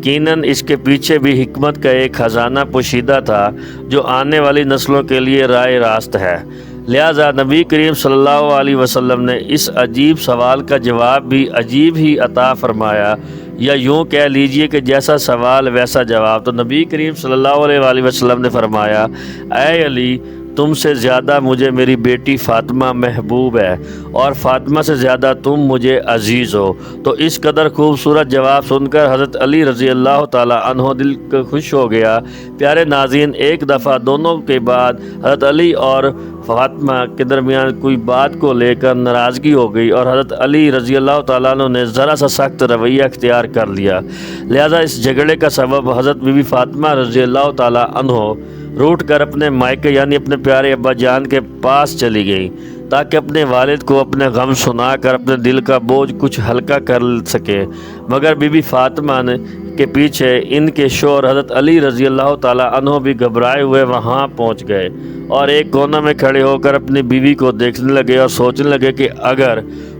یقیناً اس کے پیچھے بھی حکمت کا ایک خزانہ پوشیدہ تھا جو آنے والی نسلوں کے لیے راہ راست ہے۔ لہٰذا نبی کریم صلی اللہ علیہ وسلم نے اس عجیب سوال کا جواب بھی عجیب ہی عطا فرمایا، یا یوں کہہ لیجئے کہ جیسا سوال ویسا جواب۔ تو نبی کریم صلی اللہ علیہ وسلم نے فرمایا، اے علی، تم سے زیادہ مجھے میری بیٹی فاطمہ محبوب ہے، اور فاطمہ سے زیادہ تم مجھے عزیز ہو۔ تو اس قدر خوبصورت جواب سن کر حضرت علی رضی اللہ تعالیٰ عنہ دل کو خوش ہو گیا۔ پیارے ناظرین، ایک دفعہ دونوں کے بعد حضرت علی اور فاطمہ کے درمیان کوئی بات کو لے کر ناراضگی ہو گئی، اور حضرت علی رضی اللہ تعالیٰ عنہ نے ذرا سا سخت رویہ اختیار کر لیا۔ لہذا اس جھگڑے کا سبب حضرت بی بی فاطمہ رضی اللہ تعالیٰ عنہ روٹ کر اپنے مائکے یعنی اپنے پیارے ابا جان کے پاس چلی گئی، تاکہ اپنے والد کو اپنے غم سنا کر اپنے دل کا بوجھ کچھ ہلکا کر سکے۔ مگر بی بی فاطمہ کے پیچھے ان کے شوہر حضرت علی رضی اللہ تعالیٰ عنہ بھی گھبرائے ہوئے وہاں پہنچ گئے، اور ایک کونے میں کھڑے ہو کر اپنی بیوی کو دیکھنے لگے اور سوچنے لگے کہ اگر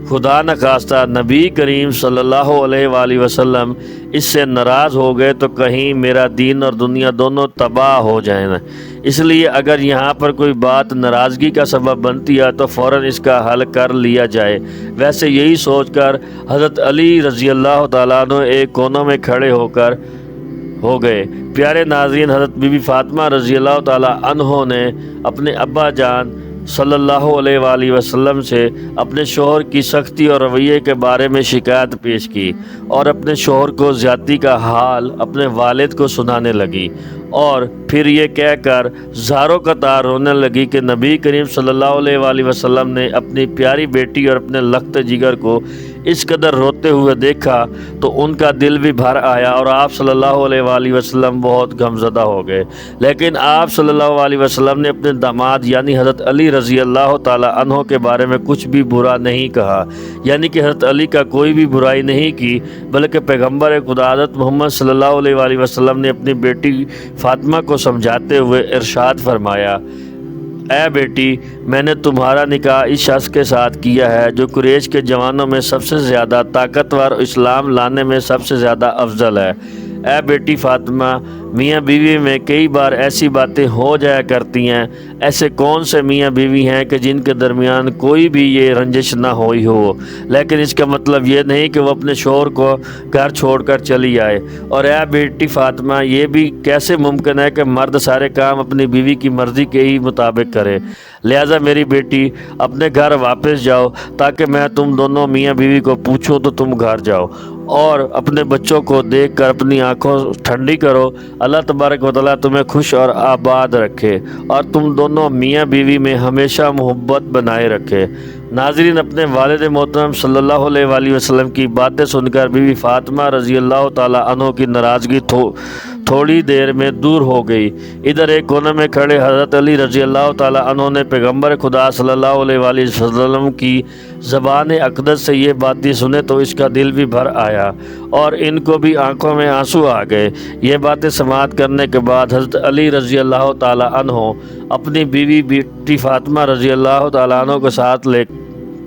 خدا نخواستہ نبی کریم صلی اللہ علیہ وآلہ وسلم اس سے ناراض ہو گئے تو کہیں میرا دین اور دنیا دونوں تباہ ہو جائیں نا۔ اس لیے اگر یہاں پر کوئی بات ناراضگی کا سبب بنتی ہے تو فوراً اس کا حل کر لیا جائے۔ ویسے یہی سوچ کر حضرت علی رضی اللہ تعالیٰ عنہ ایک کونے میں کھڑے ہو گئے۔ پیارے ناظرین، حضرت بی بی فاطمہ رضی اللہ تعالیٰ عنہ نے اپنے ابا جان صلی اللہ علیہ وآلہ وسلم سے اپنے شوہر کی سختی اور رویے کے بارے میں شکایت پیش کی، اور اپنے شوہر کو زیادتی کا حال اپنے والد کو سنانے لگی، اور پھر یہ کہہ کر زاروں قطار رونے لگی کہ نبی کریم صلی اللہ علیہ وآلہ وسلم نے اپنی پیاری بیٹی اور اپنے لخت جگر کو اس قدر روتے ہوئے دیکھا تو ان کا دل بھی بھر آیا، اور آپ صلی اللہ علیہ وآلہ وسلم بہت غمزدہ ہو گئے۔ لیکن آپ صلی اللہ علیہ وسلم نے اپنے داماد یعنی حضرت علی رضی اللہ تعالیٰ عنہ کے بارے میں کچھ بھی برا نہیں کہا، یعنی کہ حضرت علی کا کوئی بھی برائی نہیں کی، بلکہ پیغمبر خدا حضرت محمد صلی اللہ علیہ وآلہ وسلم نے اپنی بیٹی فاطمہ کو سمجھاتے ہوئے ارشاد فرمایا، اے بیٹی، میں نے تمہارا نکاح اس شخص کے ساتھ کیا ہے جو قریش کے جوانوں میں سب سے زیادہ طاقتور، اسلام لانے میں سب سے زیادہ افضل ہے۔ اے بیٹی فاطمہ، میاں بیوی میں کئی بار ایسی باتیں ہو جایا کرتی ہیں، ایسے کون سے میاں بیوی ہیں کہ جن کے درمیان کوئی بھی یہ رنجش نہ ہوئی ہو، لیکن اس کا مطلب یہ نہیں کہ وہ اپنے شوہر کو گھر چھوڑ کر چلی آئے۔ اور اے بیٹی فاطمہ، یہ بھی کیسے ممکن ہے کہ مرد سارے کام اپنی بیوی کی مرضی کے ہی مطابق کرے؟ لہٰذا میری بیٹی، اپنے گھر واپس جاؤ تاکہ میں تم دونوں میاں بیوی کو پوچھوں تو تم گھر جاؤ، اور اپنے بچوں کو دیکھ کر اپنی آنکھوں ٹھنڈی کرو۔ اللہ تبارک و تعالیٰ تمہیں خوش اور آباد رکھے، اور تم دونوں میاں بیوی میں ہمیشہ محبت بنائے رکھے۔ ناظرین، اپنے والد محترم صلی اللہ علیہ وآلہ وسلم کی باتیں سن کر بی بی فاطمہ رضی اللہ تعالیٰ عنہ کی ناراضگی تھوڑی دیر میں دور ہو گئی۔ ادھر ایک کونے میں کھڑے حضرت علی رضی اللہ تعالیٰ عنہ نے پیغمبر خدا صلی اللہ علیہ وآلہ وسلم کی زبان اقدس سے یہ باتیں سنے تو اس کا دل بھی بھر آیا، اور ان کو بھی آنکھوں میں آنسو آ گئے۔ یہ باتیں سماعت کرنے کے بعد حضرت علی رضی اللہ تعالیٰ عنہ اپنی بیوی بیٹی فاطمہ رضی اللہ تعالیٰ عنہ کے ساتھ لے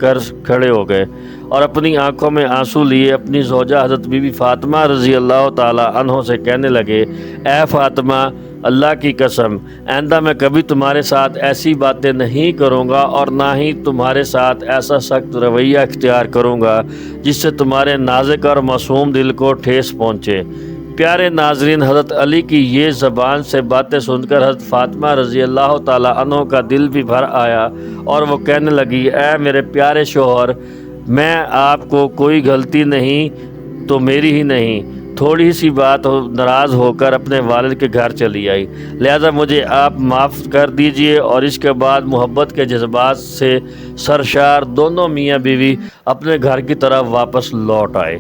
کر کھڑے ہو گئے، اور اپنی آنکھوں میں آنسو لیے اپنی زوجہ حضرت بی بی فاطمہ رضی اللہ تعالیٰ عنہ سے کہنے لگے، اے فاطمہ، اللہ کی قسم، آئندہ میں کبھی تمہارے ساتھ ایسی باتیں نہیں کروں گا، اور نہ ہی تمہارے ساتھ ایسا سخت رویہ اختیار کروں گا جس سے تمہارے نازک اور معصوم دل کو ٹھیس پہنچے۔ پیارے ناظرین، حضرت علی کی یہ زبان سے باتیں سن کر حضرت فاطمہ رضی اللہ تعالیٰ عنہ کا دل بھی بھر آیا، اور وہ کہنے لگی، اے میرے پیارے شوہر، میں آپ کو کوئی غلطی نہیں تو میری ہی نہیں، تھوڑی سی بات ناراض ہو کر اپنے والد کے گھر چلی آئی، لہذا مجھے آپ معاف کر دیجئے۔ اور اس کے بعد محبت کے جذبات سے سرشار دونوں میاں بیوی اپنے گھر کی طرف واپس لوٹ آئے،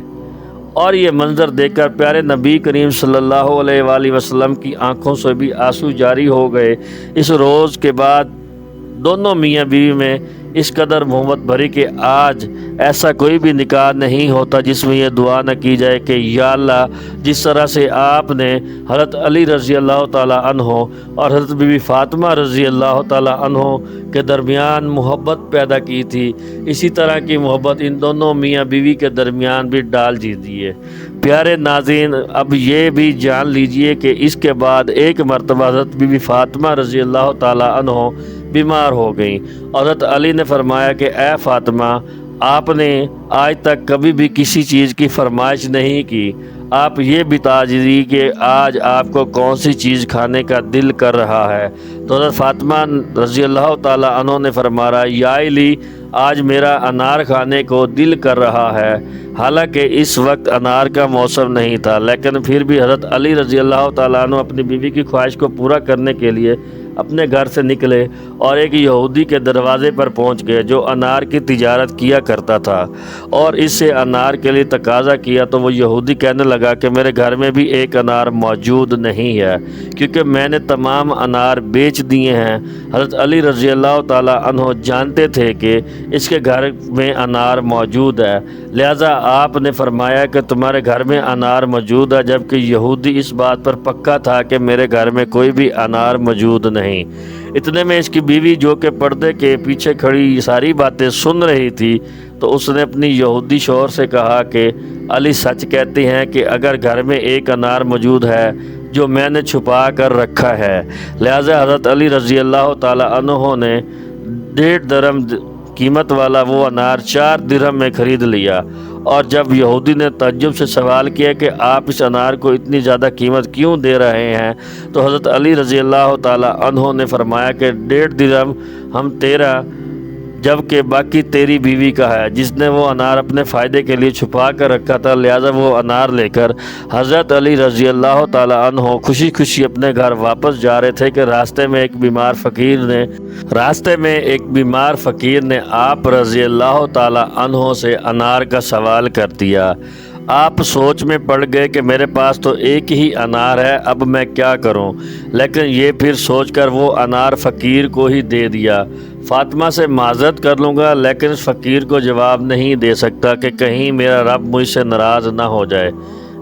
اور یہ منظر دیکھ کر پیارے نبی کریم صلی اللہ علیہ وآلہ وسلم کی آنکھوں سے بھی آنسو جاری ہو گئے۔ اس روز کے بعد دونوں میاں بیوی میں اس قدر محبت بھری کہ آج ایسا کوئی بھی نکاح نہیں ہوتا جس میں یہ دعا نہ کی جائے کہ یا اللہ جس طرح سے آپ نے حضرت علی رضی اللہ تعالیٰ عنہ اور حضرت بی بی فاطمہ رضی اللہ تعالیٰ عنہ کے درمیان محبت پیدا کی تھی، اسی طرح کی محبت ان دونوں میاں بیوی کے درمیان بھی ڈال دیجیے۔ پیارے ناظرین، اب یہ بھی جان لیجئے کہ اس کے بعد ایک مرتبہ حضرت بی بی فاطمہ رضی اللہ تعالیٰ عنہ بیمار ہو گئیں۔ حضرت علی نے فرمایا کہ اے فاطمہ، آپ نے آج تک کبھی بھی کسی چیز کی فرمائش نہیں کی، آپ یہ بتا دیجیے کہ آج آپ کو کون سی چیز کھانے کا دل کر رہا ہے۔ تو حضرت فاطمہ رضی اللہ تعالیٰ عنہ نے فرمایا یا علی، آج میرا انار کھانے کو دل کر رہا ہے۔ حالانکہ اس وقت انار کا موسم نہیں تھا، لیکن پھر بھی حضرت علی رضی اللہ تعالیٰ عنہ اپنی بیوی کی خواہش کو پورا کرنے کے لیے اپنے گھر سے نکلے اور ایک یہودی کے دروازے پر پہنچ گئے جو انار کی تجارت کیا کرتا تھا، اور اس سے انار کے لیے تقاضا کیا۔ تو وہ یہودی کہنے لگا کہ میرے گھر میں بھی ایک انار موجود نہیں ہے، کیونکہ میں نے تمام انار بیچ دیے ہیں۔ حضرت علی رضی اللہ تعالیٰ عنہ جانتے تھے کہ اس کے گھر میں انار موجود ہے، لہذا آپ نے فرمایا کہ تمہارے گھر میں انار موجود ہے، جبکہ یہودی اس بات پر پکا تھا کہ میرے گھر میں کوئی بھی انار موجود نہیں۔ اتنے میں اس کی بیوی جو کہ پردے کے پیچھے کھڑی ساری باتیں سن رہی تھی، تو اس نے اپنی یہودی شوہر سے کہا کہ علی سچ کہتے ہیں کہ اگر گھر میں ایک انار موجود ہے جو میں نے چھپا کر رکھا ہے۔ لہذا حضرت علی رضی اللہ تعالیٰ عنہ نے 1.5 درہم قیمت والا وہ انار 4 درہم میں خرید لیا۔ اور جب یہودی نے تعجب سے سوال کیا کہ آپ اس انار کو اتنی زیادہ قیمت کیوں دے رہے ہیں، تو حضرت علی رضی اللہ تعالیٰ عنہ نے فرمایا کہ 1.5 درہم ہم تیرا جبکہ باقی تیری بیوی کا ہے، جس نے وہ انار اپنے فائدے کے لیے چھپا کر رکھا تھا۔ لہذا وہ انار لے کر حضرت علی رضی اللہ تعالیٰ عنہ خوشی خوشی اپنے گھر واپس جا رہے تھے کہ راستے میں ایک بیمار فقیر نے آپ رضی اللہ تعالیٰ عنہ سے انار کا سوال کر دیا۔ آپ سوچ میں پڑ گئے کہ میرے پاس تو ایک ہی انار ہے، اب میں کیا کروں، لیکن یہ پھر سوچ کر وہ انار فقیر کو ہی دے دیا۔ فاطمہ سے معذرت کر لوں گا، لیکن اس فقیر کو جواب نہیں دے سکتا کہ کہیں میرا رب مجھ سے ناراض نہ ہو جائے۔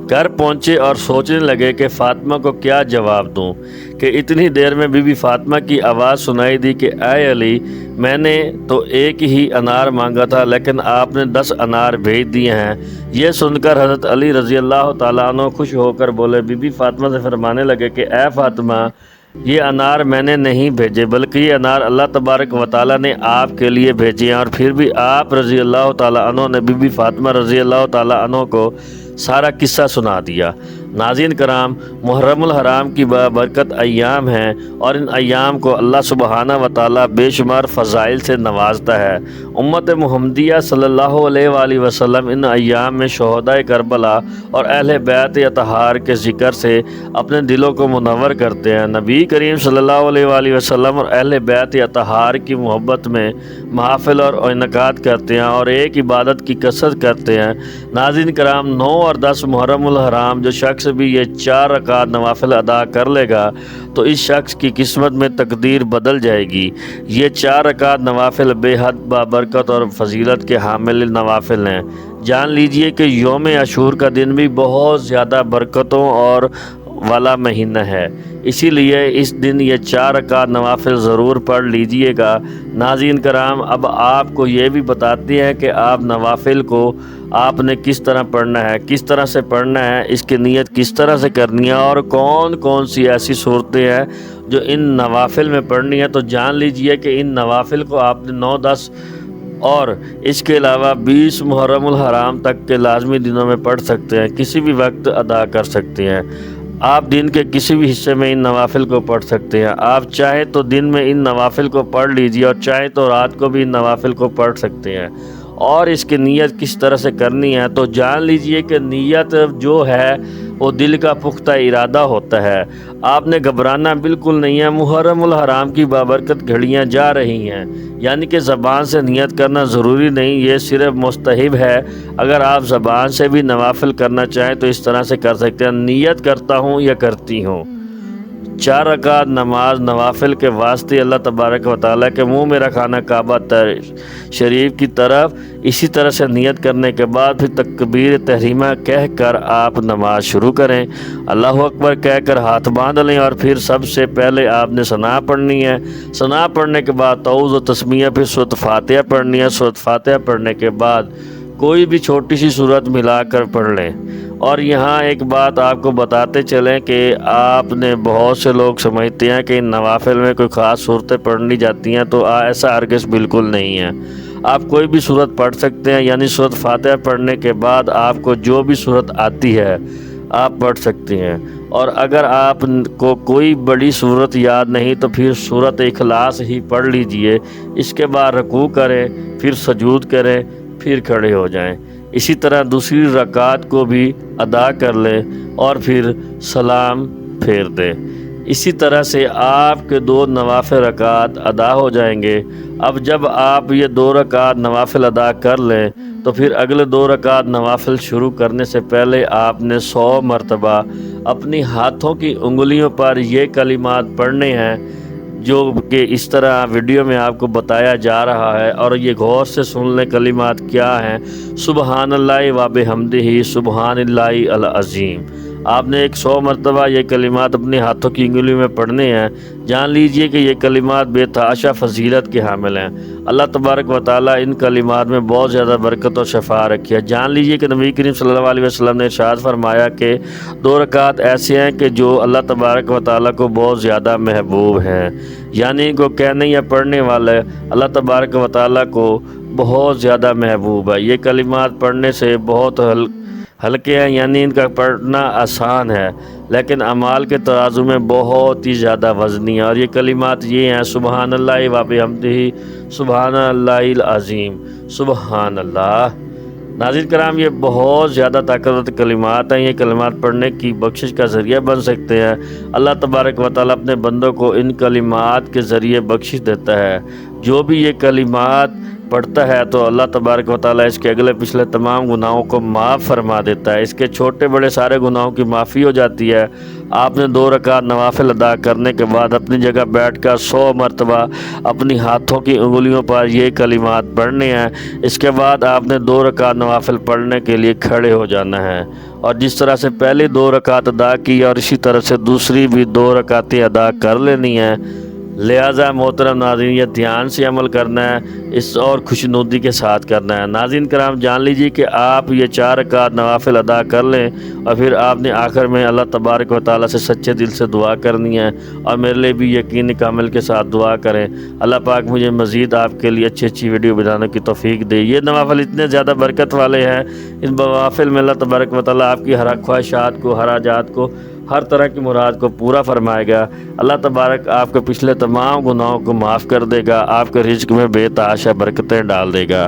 گھر پہنچے اور سوچنے لگے کہ فاطمہ کو کیا جواب دوں، کہ اتنی دیر میں بی بی فاطمہ کی آواز سنائی دی کہ اے علی، میں نے تو ایک ہی انار مانگا تھا، لیکن آپ نے 10 انار بھیج دیے ہیں۔ یہ سن کر حضرت علی رضی اللہ تعالیٰ عنہ خوش ہو کر بولے، بی بی فاطمہ سے فرمانے لگے کہ اے فاطمہ، یہ انار میں نے نہیں بھیجے، بلکہ یہ انار اللہ تبارک و تعالیٰ نے آپ کے لیے بھیجے ہیں۔ اور پھر بھی آپ رضی اللہ تعالیٰ عنہ نے بی بی فاطمہ رضی اللہ تعالیٰ عنہ کو سارا قصہ سنا دیا۔ ناظرین کرام، محرم الحرام کی بابرکت ایام ہیں، اور ان ایام کو اللہ سبحانہ و تعالیٰ بے شمار فضائل سے نوازتا ہے۔ امت محمدیہ صلی اللہ علیہ وآلہ وسلم ان ایام میں شہدائے کربلا اور اہل بیت اطہار کے ذکر سے اپنے دلوں کو منور کرتے ہیں۔ نبی کریم صلی اللہ علیہ وآلہ وسلم اور اہل بیت اطہار کی محبت میں محافل اور انعقاد کرتے ہیں اور ایک عبادت کی کثرت کرتے ہیں۔ ناظرین کرام، 9 اور 10 محرم الحرام جو شخص بھی یہ 4 رکعات نوافل ادا کر لے گا تو اس شخص کی قسمت میں تقدیر بدل جائے گی۔ یہ 4 رکعات نوافل بے حد بابرکت اور فضیلت کے حامل نوافل ہیں۔ جان لیجئے کہ یوم عاشور کا دن بھی بہت زیادہ برکتوں اور والا مہینہ ہے، اسی لیے اس دن یہ 4 رکعات نوافل ضرور پڑھ لیجئے گا۔ ناظرین کرام، اب آپ کو یہ بھی بتاتے ہیں کہ آپ نوافل کو آپ نے کس طرح پڑھنا ہے، کس طرح سے پڑھنا ہے، اس کی نیت کس طرح سے کرنی ہے، اور کون کون سی ایسی صورتیں ہیں جو ان نوافل میں پڑھنی ہے۔ تو جان لیجئے کہ ان نوافل کو آپ نے 9، 10 اور اس کے علاوہ 20 محرم الحرام تک کے لازمی دنوں میں پڑھ سکتے ہیں، کسی بھی وقت ادا کر سکتے ہیں۔ آپ دن کے کسی بھی حصے میں ان نوافل کو پڑھ سکتے ہیں۔ آپ چاہے تو دن میں ان نوافل کو پڑھ لیجئے اور چاہے تو رات کو بھی ان نوافل کو پڑھ سکتے ہیں۔ اور اس کی نیت کس طرح سے کرنی ہے، تو جان لیجئے کہ نیت جو ہے وہ دل کا پختہ ارادہ ہوتا ہے۔ آپ نے گھبرانا بالکل نہیں ہے۔ محرم الحرام کی بابرکت گھڑیاں جا رہی ہیں، یعنی کہ زبان سے نیت کرنا ضروری نہیں، یہ صرف مستحب ہے۔ اگر آپ زبان سے بھی نوافل کرنا چاہیں تو اس طرح سے کر سکتے ہیں، نیت کرتا ہوں یا کرتی ہوں۔ 4 رکعت نماز نوافل کے واسطے اللہ تبارک و تعالیٰ کے منہ میں رکھانا کعبہ شریف کی طرف، اسی طرح سے نیت کرنے کے بعد پھر تکبیر تحریمہ کہہ کر آپ نماز شروع کریں۔ اللہ اکبر کہہ کر ہاتھ باندھ لیں اور پھر سب سے پہلے آپ نے ثنا پڑھنی ہے۔ ثنا پڑھنے کے بعد تعوذ و تسمیہ، پھر سورۃ فاتحہ پڑھنی ہے۔ سورۃ فاتحہ پڑھنے کے بعد کوئی بھی چھوٹی سی سورت ملا کر پڑھ لیں۔ اور یہاں ایک بات آپ کو بتاتے چلیں کہ آپ نے بہت سے لوگ سمجھتے ہیں کہ ان نوافل میں کوئی خاص صورتیں پڑھنی جاتی ہیں، تو ایسا ہرگز بالکل نہیں ہے۔ آپ کوئی بھی صورت پڑھ سکتے ہیں، یعنی سورۃ فاتحہ پڑھنے کے بعد آپ کو جو بھی صورت آتی ہے آپ پڑھ سکتے ہیں۔ اور اگر آپ کو کوئی بڑی صورت یاد نہیں تو پھر سورۃ اخلاص ہی پڑھ لیجئے۔ اس کے بعد رکوع کریں، پھر سجود کریں، پھر کھڑے ہو جائیں۔ اسی طرح دوسری رکعت کو بھی ادا کر لیں اور پھر سلام پھیر دیں۔ اسی طرح سے آپ کے 2 نوافل رکعت ادا ہو جائیں گے۔ اب جب آپ یہ 2 رکعت نوافل ادا کر لیں تو پھر اگلے 2 رکعت نوافل شروع کرنے سے پہلے آپ نے 100 مرتبہ اپنی ہاتھوں کی انگلیوں پر یہ کلمات پڑھنے ہیں جو کہ اس طرح ویڈیو میں آپ کو بتایا جا رہا ہے، اور یہ غور سے سن لیں کلمات کیا ہیں۔ سبحان اللہ و بحمدہ سبحان اللہ العظیم۔ آپ نے 100 مرتبہ یہ کلمات اپنے ہاتھوں کی انگلیوں میں پڑھنے ہیں۔ جان لیجئے کہ یہ کلمات بے تحاشا فضیلت کے حامل ہیں۔ اللہ تبارک و تعالیٰ ان کلمات میں بہت زیادہ برکت و شفا رکھی ہے۔ جان لیجئے کہ نبی کریم صلی اللہ علیہ وسلم نے ارشاد فرمایا کہ 2 رکعت ایسے ہیں کہ جو اللہ تبارک و تعالیٰ کو بہت زیادہ محبوب ہیں، یعنی ان کو کہنے یا پڑھنے والے اللہ تبارک و تعالیٰ کو بہت زیادہ محبوب ہے۔ یہ کلمات پڑھنے سے بہت ہلکے ہیں، یعنی ان کا پڑھنا آسان ہے، لیکن اعمال کے ترازو میں بہت ہی زیادہ وزنی ہے۔ اور یہ کلمات یہ ہیں: سبحان اللہ و بحمدہ سبحان اللہ العظیم، سبحان اللہ۔ ناظرین کرام، یہ بہت زیادہ طاقتور کلمات ہیں۔ یہ کلمات پڑھنے کی بخشش کا ذریعہ بن سکتے ہیں۔ اللہ تبارک و تعالیٰ اپنے بندوں کو ان کلمات کے ذریعے بخشش دیتا ہے۔ جو بھی یہ کلمات پڑھتا ہے تو اللہ تبارک و تعالیٰ اس کے اگلے پچھلے تمام گناہوں کو معاف فرما دیتا ہے۔ اس کے چھوٹے بڑے سارے گناہوں کی معافی ہو جاتی ہے۔ آپ نے 2 رکعت نوافل ادا کرنے کے بعد اپنی جگہ بیٹھ کر 100 مرتبہ اپنی ہاتھوں کی انگلیوں پر یہ کلمات پڑھنے ہیں۔ اس کے بعد آپ نے 2 رکعت نوافل پڑھنے کے لیے کھڑے ہو جانا ہے، اور جس طرح سے پہلی 2 رکعت ادا کی اور اسی طرح سے دوسری بھی 2 رکعتیں ادا کر لینی ہیں۔ لہٰذا محترم ناظرین، یہ دھیان سے عمل کرنا ہے، اس اور خوشنودی کے ساتھ کرنا ہے۔ ناظرین کرام، جان لیجیے کہ آپ یہ 4 رکعت نوافل ادا کر لیں، اور پھر آپ نے آخر میں اللہ تبارک و تعالیٰ سے سچے دل سے دعا کرنی ہے، اور میرے لیے بھی یقین کامل کے ساتھ دعا کریں۔ اللہ پاک مجھے مزید آپ کے لیے اچھی ویڈیو بنانے کی توفیق دے۔ یہ نوافل اتنے زیادہ برکت والے ہیں، ان نوافل میں اللہ تبارک و تعالیٰ آپ کی ہر خواہشات کو، ہر حاجات کو، ہر طرح کی مراد کو پورا فرمائے گا۔ اللہ تبارک آپ کے پچھلے تمام گناہوں کو معاف کر دے گا، آپ کے رزق میں بے تحاشا برکتیں ڈال دے گا،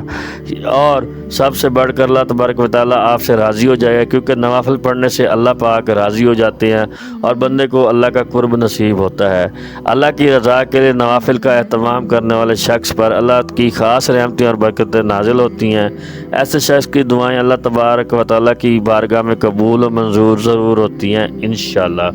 اور سب سے بڑھ کر اللہ تبارک و تعالیٰ آپ سے راضی ہو جائے گا، کیونکہ نوافل پڑھنے سے اللہ پاک راضی ہو جاتے ہیں اور بندے کو اللہ کا قرب نصیب ہوتا ہے۔ اللہ کی رضا کے لیے نوافل کا اہتمام کرنے والے شخص پر اللہ کی خاص رحمتیں اور برکتیں نازل ہوتی ہیں۔ ایسے شخص کی دعائیں اللہ تبارک و تعالیٰ کی بارگاہ میں قبول و منظور ضرور ہوتی ہیں انشاءاللہ۔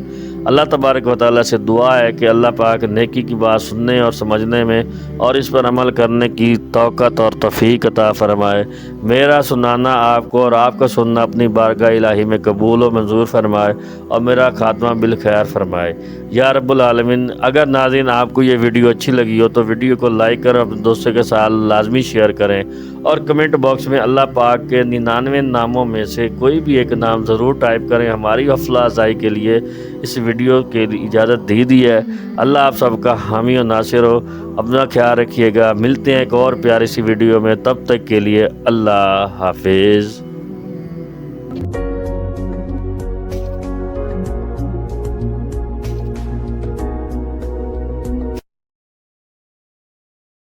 اللہ تبارک و تعالیٰ سے دعا ہے کہ اللہ پاک نیکی کی بات سننے اور سمجھنے میں اور اس پر عمل کرنے کی توقع اور توفیق عطا فرمائے۔ میرا سنانا آپ کو اور آپ کا سننا اپنی بارگاہ الہی میں قبول و منظور فرمائے، اور میرا خاتمہ بالخیر فرمائے یا رب العالمین۔ اگر ناظرین آپ کو یہ ویڈیو اچھی لگی ہو تو ویڈیو کو لائک کر اپنے دوستوں کے ساتھ لازمی شیئر کریں، اور کمنٹ باکس میں اللہ پاک کے 99 ناموں میں سے کوئی بھی ایک نام ضرور ٹائپ کریں۔ ہماری حوصلہ افزائی کے لیے اس ویڈیو کے لیے اجازت دی ہے۔ اللہ آپ سب کا حامی و ناصر ہو۔ اپنا خیال رکھیے گا۔ ملتے ہیں ایک اور پیاری سی ویڈیو میں، تب تک کے لیے اللہ حافظ۔